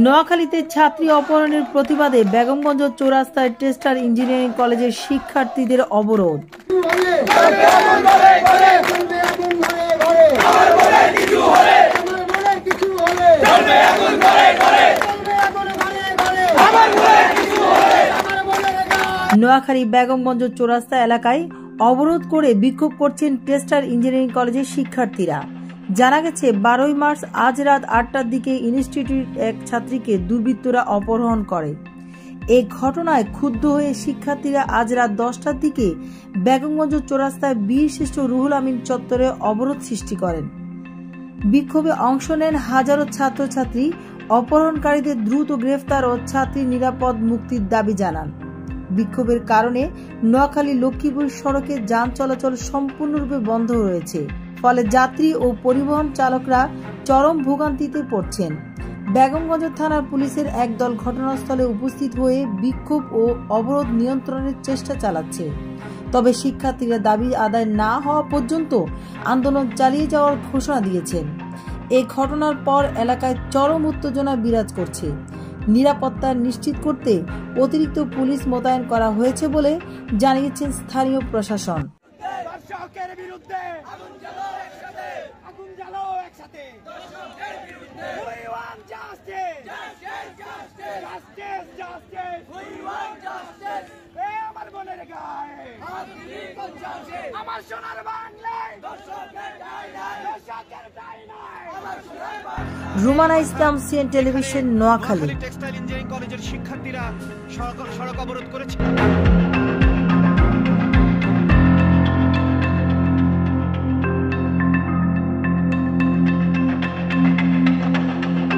নোয়াখালীতে ছাত্রী অপহরণের প্রতিবাদে বেগমগঞ্জ চৌরাস্তায় টেস্টার ইঞ্জিনিয়ারিং কলেজের শিক্ষার্থীদের অবরোধ। নোয়াখালী বেগমগঞ্জ চৌরাস্তা এলাকায় অবরোধ করে বিক্ষোভ করছেন টেস্টার ইঞ্জিনিয়ারিং কলেজের শিক্ষার্থীরা। জানা গেছে 12 মার্চ আজ রাত 8টার দিকে ইনস্টিটিউট এক ছাত্রীকে দুর্বৃত্তরা অপহরণ করে। এই ঘটনায় ক্ষুব্ধ হয়ে শিক্ষার্থীরা আজ রাত 10টার দিকে বেগমগঞ্জ চৌরাস্তায় বীরশ্রেষ্ঠ রুহুল আমিন চত্বরে অবরোধ সৃষ্টি করেন। বিক্ষোভে অংশ নেন হাজারো ছাত্রছাত্রী। অপহরণকারীদের দ্রুত গ্রেফতার ও ছাত্রী নিরাপদ মুক্তির দাবি জানান। বিক্ষোভের কারণে নোয়াখালী লক্ষ্মীপুর সড়কে যান চলাচল সম্পূর্ণরূপে বন্ধ রয়েছে, ফলে যাত্রী ও পরিবহন চালকরা চরম ভোগান্তিতে পড়ছেন। বেগমগঞ্জ থানার পুলিশের একদল ঘটনাস্থলে উপস্থিত হয়ে বিক্ষোভ ও অবরোধ নিয়ন্ত্রণের চেষ্টা চালাচ্ছে। তবে শিক্ষার্থীরা দাবি আদায় না হওয়া পর্যন্ত আন্দোলন চালিয়ে যাওয়ার ঘোষণা দিয়েছেন। এই ঘটনার পর এলাকায় চরম উত্তেজনা বিরাজ করছে। নিরাপত্তা নিশ্চিত করতে অতিরিক্ত পুলিশ মোতায়েন করা হয়েছে বলে জানিয়েছেন স্থানীয় প্রশাসন। Rumana Islam, CN television, Noakhali. Textile engineering কলেজের শিক্ষার্থীরা সড়ক অবরোধ করেছে।